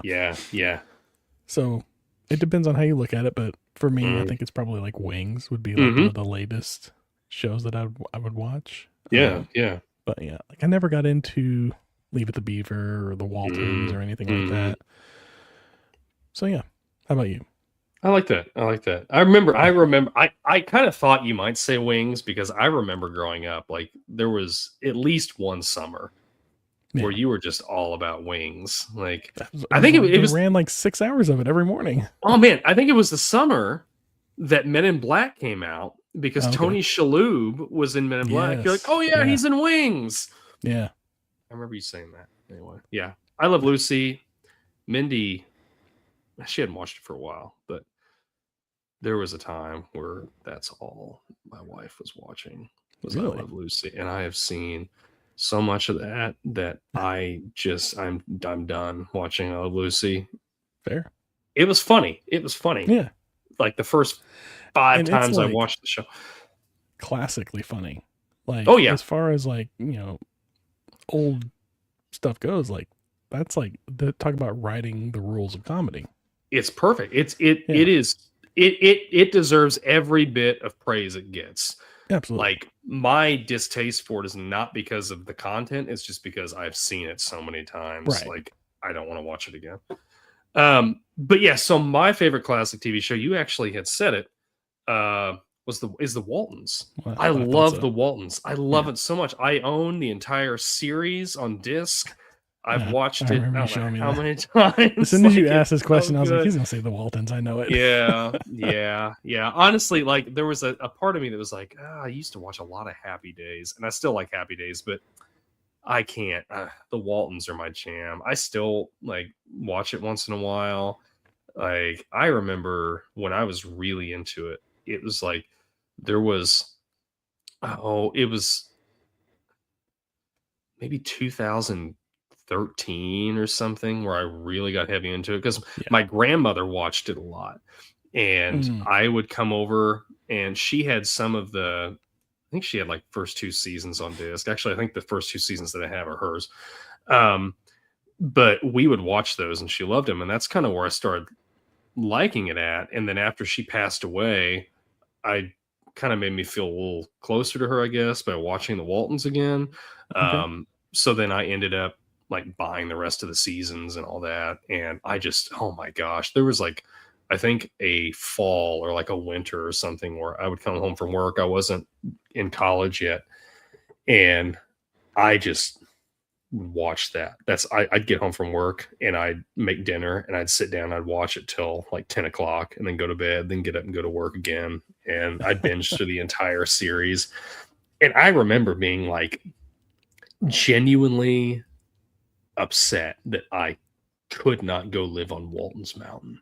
So it depends on how you look at it, but for me, I think it's probably like Wings would be like one of the latest shows that I would watch. Yeah. But yeah, like I never got into Leave It to Beaver or the Waltons or anything like that. So yeah, how about you? I like that. I remember. I kind of thought you might say Wings because I remember growing up, like there was at least one summer where you were just all about Wings. Like I think it was ran like 6 hours of it every morning. Oh man, I think it was the summer that Men in Black came out, because Tony Shalhoub was in Men in Black. You're like, oh yeah, he's in Wings. Yeah. I remember you saying that. Anyway, yeah. I Love Lucy. Mindy, she hadn't watched it for a while, but there was a time where that's all my wife was watching was I Love Lucy. And I have seen so much of that I'm done watching I Love Lucy. Fair. It was funny. Yeah. Like the first 5 times I watched the show. Classically funny. Like, oh yeah. As far as like, old stuff goes, like that's like talk about writing the rules of comedy. It's perfect. It deserves every bit of praise it gets. Absolutely. Like my distaste for it is not because of the content, it's just because I've seen it so many times. Right. Like I don't want to watch it again. But yeah, so my favorite classic TV show, you actually had said it, is the Waltons. Well, I love the Waltons. I love it so much. I own the entire series on disc. I've watched it how many times. As soon as you asked this question, I was like, he's gonna say the Waltons. I know it. Yeah. Honestly, like there was a part of me that was like, I used to watch a lot of Happy Days, and I still like Happy Days, but I can't. The Waltons are my jam. I still like watch it once in a while. Like I remember when I was really into it, it was like there was it was maybe 2013 or something where I really got heavy into it because my grandmother watched it a lot, and I would come over and she had some of the. I think she had like first 2 seasons on disc. Actually, I think the first 2 seasons that I have are hers. But we would watch those and she loved them. And that's kind of where I started liking it at. And then after she passed away, I kind of made me feel a little closer to her, I guess, by watching the Waltons again. Okay. So then I ended up like buying the rest of the seasons and all that. And I just, oh my gosh, there was like, I think a fall or like a winter or something where I would come home from work. I wasn't in college yet. And I just would watch that. I'd get home from work and I'd make dinner and I'd sit down and I'd watch it till like 10 o'clock and then go to bed, then get up and go to work again. And I'd binge through the entire series. And I remember being like genuinely upset that I could not go live on Walton's Mountain.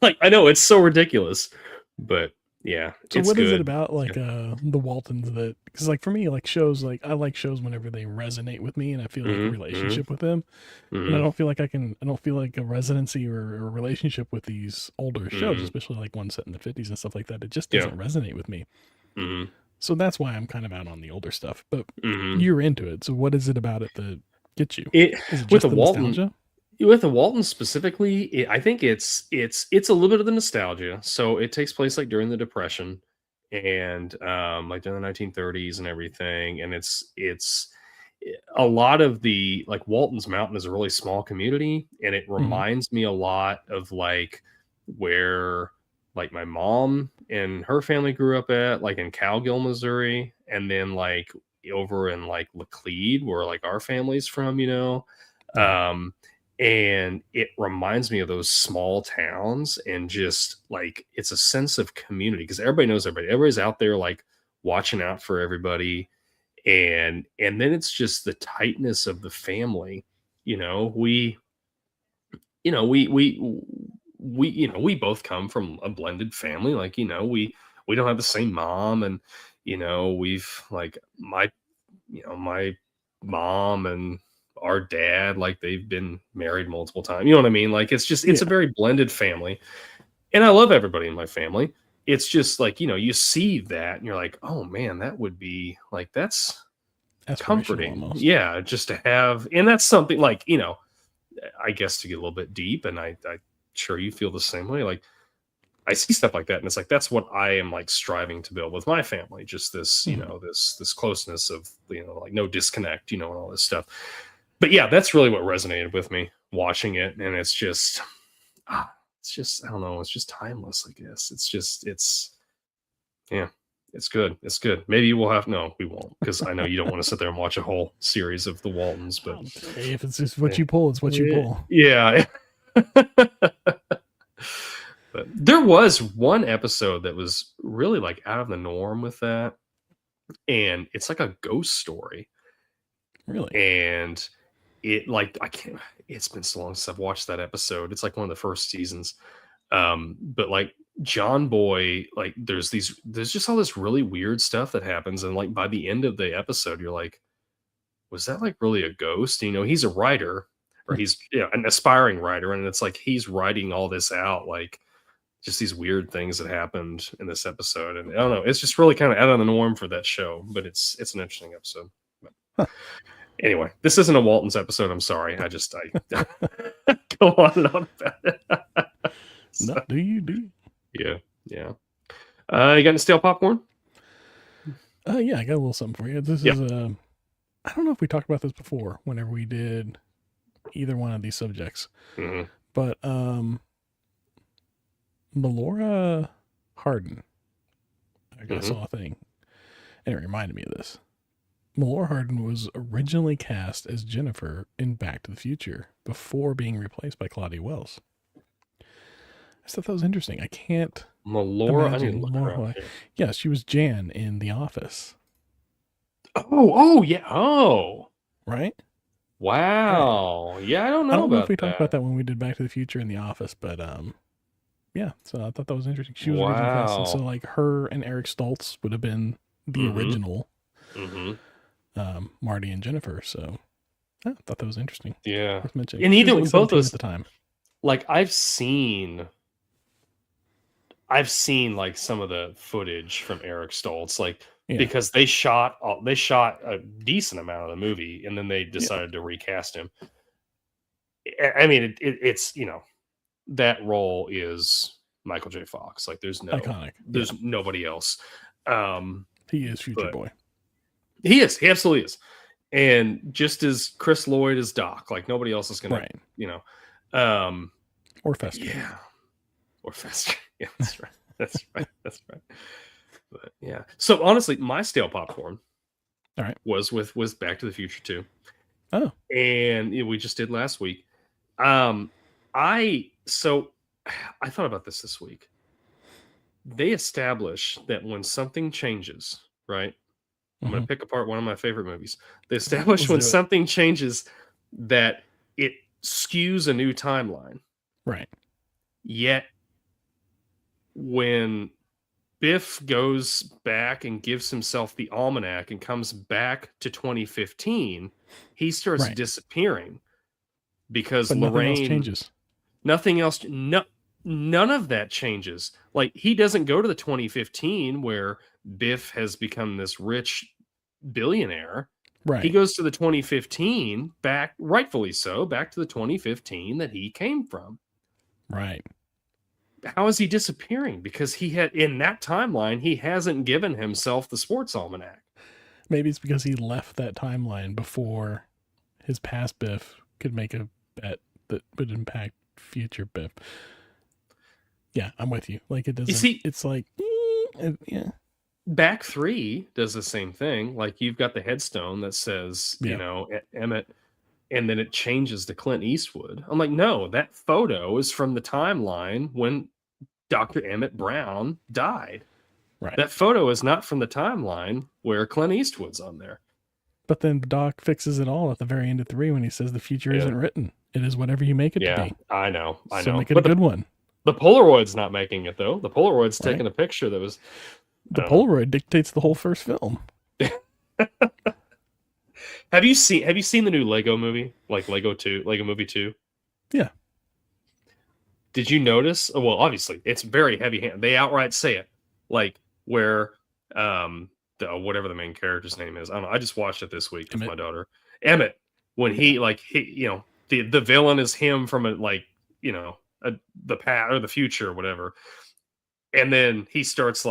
Like, I know it's so ridiculous, but yeah. So what is it about like the Waltons that, because like for me, like shows, like I like shows whenever they resonate with me and I feel like a relationship with them. And I don't feel like I don't feel like a residency or a relationship with these older shows, especially like one set in the 50s and stuff like that. It just doesn't resonate with me. So that's why I'm kind of out on the older stuff, but you're into it. So what is it about it that gets you? Is it just the nostalgia? With the Waltons specifically, I think it's a little bit of the nostalgia. So it takes place like during the Depression and like during the 1930s and everything. And it's a lot of the like Walton's Mountain is a really small community, and it reminds me a lot of like where like my mom and her family grew up at, like in Cowgill, Missouri, and then like over in like Laclede, where like our family's from, and it reminds me of those small towns, and just like it's a sense of community because everybody knows everybody. Everybody's out there like watching out for everybody, and then it's just the tightness of the family. We both come from a blended family. Like we don't have the same mom, and we've like my mom and our dad, like they've been married multiple times. You know what I mean? Like it's just, it's a very blended family, and I love everybody in my family. It's just like, you see that and you're like, oh man, that would be like, that's comforting. Almost. Yeah. Just to have, and that's something like, I guess to get a little bit deep, and I'm sure you feel the same way. Like I see stuff like that, and it's like, that's what I am like striving to build with my family. Just this, this closeness of, like no disconnect, and all this stuff. But yeah, that's really what resonated with me watching it. And it's just, I don't know. It's just timeless, I guess. It's good. It's good. Maybe we'll no, we won't. Because I know you don't want to sit there and watch a whole series of the Waltons, but if it's just what you pull, it's what you pull. Yeah. But There was one episode that was really like out of the norm with that, and it's like a ghost story. Really? And it like it's been so long since I've watched that episode. It's like one of the first seasons. But like John Boy, like there's just all this really weird stuff that happens, and like by the end of the episode, you're like, was that like really a ghost? You know, he's a writer, or he's an aspiring writer, and it's like he's writing all this out, like just these weird things that happened in this episode. And I don't know, it's just really kind of out of the norm for that show, but it's an interesting episode. But anyway, this isn't a Walton's episode. I'm sorry. I go on and on about it. So, no, do you? Yeah. You got any stale popcorn? Yeah, I got a little something for you. This is I don't know if we talked about this before whenever we did either one of these subjects. Mm-hmm. But Melora Hardin, I saw a thing, and it reminded me of this. Melora Hardin was originally cast as Jennifer in Back to the Future before being replaced by Claudia Wells. I just thought that was interesting. I can't. Melora, I need to look her up. Yeah, she was Jan in The Office. Oh, yeah. Oh, right. Wow. Yeah, I don't know if we talked about that when we did Back to the Future in The Office, but yeah. So I thought that was interesting. She was originally cast, and so like her and Eric Stoltz would have been the original. Mm-hmm. Marty and Jennifer. So I thought that was interesting. Yeah. Worth mentioning. And either like both those at the time. Like I've seen like some of the footage from Eric Stoltz, like because they shot a decent amount of the movie, and then they decided to recast him. I mean, it's that role is Michael J. Fox. Like there's iconic. There's nobody else. He is Future Boy. He is. He absolutely is. And just as Chris Lloyd is Doc, like nobody else is gonna, or Fester. Yeah. Or Fester. Yeah, that's right. That's right. But yeah. So honestly, my stale popcorn was Back to the Future 2. Oh. And we just did last week. I thought about this week. They establish that when something changes, right? I'm going to pick apart one of my favorite movies. They establish when something changes that it skews a new timeline. Right. Yet when Biff goes back and gives himself the almanac and comes back to 2015, he starts disappearing because Lorraine... Nothing else changes. None of that changes. Like, he doesn't go to the 2015 where Biff has become this rich billionaire. Right. He goes to the 2015, rightfully so, back to the 2015 that he came from. Right. How is he disappearing? Because in that timeline, he hasn't given himself the sports almanac. Maybe it's because he left that timeline before his past Biff could make a bet that would impact future Biff. Yeah, I'm with you. Like, it doesn't. You see, it's like, Back 3 does the same thing. Like, you've got the headstone that says, Emmett, and then it changes to Clint Eastwood. I'm like, no, that photo is from the timeline when Dr. Emmett Brown died. Right. That photo is not from the timeline where Clint Eastwood's on there. But then Doc fixes it all at the very end of 3 when he says the future isn't written. It is whatever you make it to be. I know. So make it a good one. The Polaroid's not making it, though. The Polaroid's taking a picture that was... The Polaroid dictates the whole first film. Have you seen the new Lego movie? Like Lego Movie 2? Yeah. Did you notice? Well, obviously, it's very heavy-handed. They outright say it. Like, where... whatever the main character's name is. I don't know. I just watched it this week with my daughter. Emmett. When the villain is him from the past or the future or whatever. And then he starts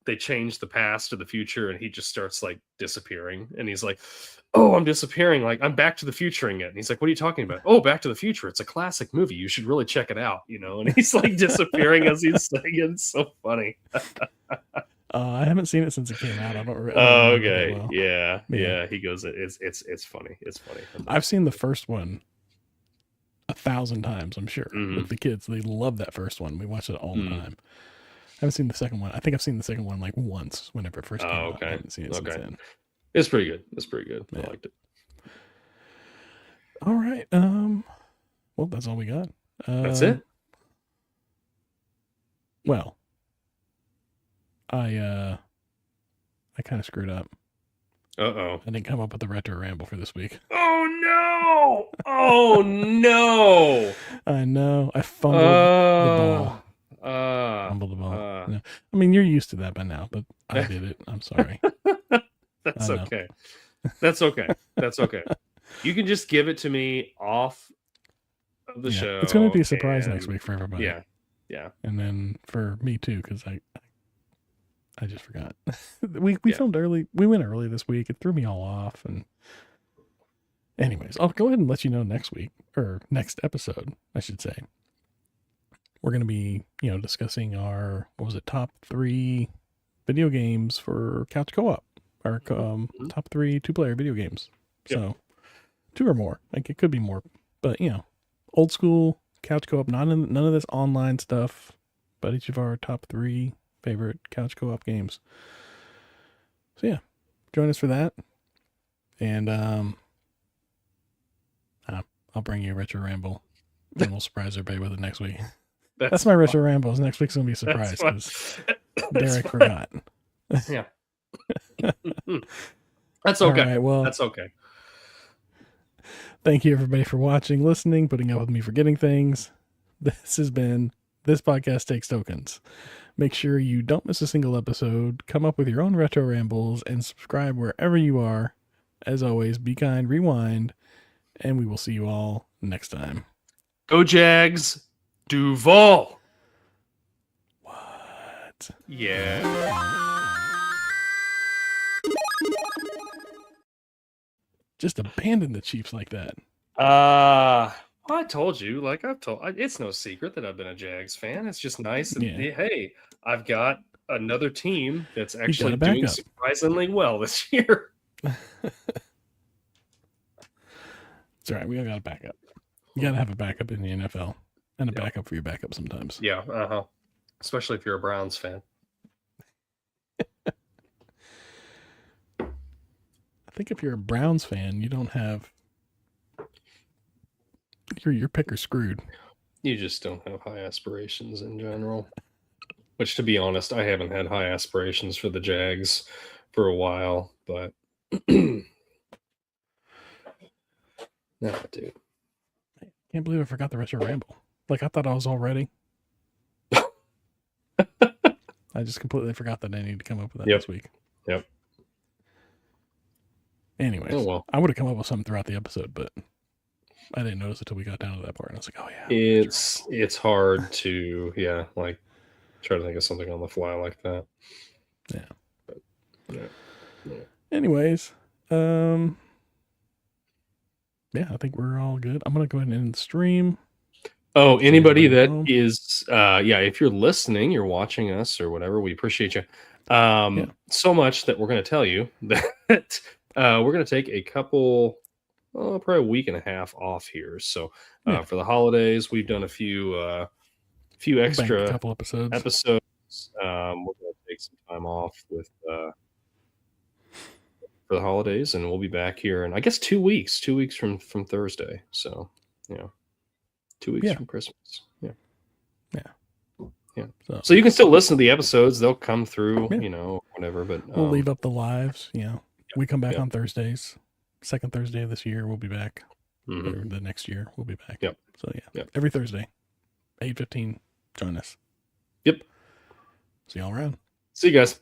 they change the past to the future, and he just starts disappearing. And he's like, "Oh, I'm disappearing. Like, I'm Back to the Futuring it." And he's like, "What are you talking about?" "Oh, Back to the Future. It's a classic movie. You should really check it out." And he's disappearing as he's saying it. It's so funny. I haven't seen it since it came out. I don't remember. Oh, okay. Well. Yeah. He goes, it's funny. It's funny. I've seen the first one 1,000 times, I'm sure. With the kids, they love that first one. We watch it all the time. I haven't seen the second one. I think I've seen the second one like once whenever it first came out. I haven't seen it since then. It's pretty good. Yeah. I liked it. All right. Well, that's all we got. That's it. Well, I kind of screwed up. Uh-oh. I didn't come up with the Retro Ramble for this week. Oh, no! Oh, no! I know. I fumbled the ball. Fumbled the ball. No. I mean, you're used to that by now, but I did it. I'm sorry. That's okay. That's okay. That's okay. You can just give it to me off of the show. It's going to be a surprise next week for everybody. Yeah. Yeah. And then for me too, because I just forgot. we filmed early. We went early this week. It threw me all off. And anyways, I'll go ahead and let you know next week, or next episode, I should say. We're going to be, discussing our, top 3 video games for couch co-op. Our top 3 2-player video games. Yep. So 2 or more. Like, it could be more, but old school couch co-op, none of this online stuff, but each of our top 3 favorite couch co-op games. So yeah, join us for that. And I'll bring you a Retro Ramble, and we'll surprise everybody with it next week. That's my Retro Rambles. Next week's gonna be a surprise because Derek forgot. Yeah. That's okay. All right, well, that's okay. Thank you everybody for watching, listening, putting up with me forgetting things. This has been This Podcast Takes Tokens. Make sure you don't miss a single episode. Come up with your own Retro Rambles and subscribe wherever you are. As always, be kind, rewind, and we will see you all next time. Go Jags, Duval. What? Yeah. Just abandon the Chiefs like that. I told you, it's no secret that I've been a Jags fan. It's just nice. And hey, I've got another team that's actually doing surprisingly well this year. It's all right. We all got a backup. You got to have a backup in the NFL and a backup for your backup sometimes. Yeah. Especially if you're a Browns fan. I think if you're a Browns fan, you don't have your picker screwed. You just don't have high aspirations in general. Which, to be honest, I haven't had high aspirations for the Jags for a while, but no, dude. I can't believe I forgot the Retro Ramble. Like, I thought I was all ready. I just completely forgot that I needed to come up with that this week. Yep. Anyways, I would have come up with something throughout the episode, but I didn't notice it until we got down to that part. And I was like, oh, yeah. It's hard to, try to think of something on the fly like that. Yeah. But, yeah. Anyways, I think we're all good. I'm going to go ahead and end the stream. Oh, anybody that is, if you're listening, you're watching us or whatever, we appreciate you so much that we're going to tell you that we're going to take a couple, probably a week and a half off here. So for the holidays, we've done a few extra couple episodes. We're going to take some time off with for the holidays, and we'll be back here in, I guess, 2 weeks. 2 weeks from Thursday. So 2 weeks from Christmas. Yeah. So you can still listen to the episodes. They'll come through, whatever. But we'll leave up the lives. We come back on Thursdays. Second Thursday of this year, we'll be back. Or the next year, we'll be back. Yep. So every Thursday, 8:15. Join us. Yep. See y'all around. See you guys.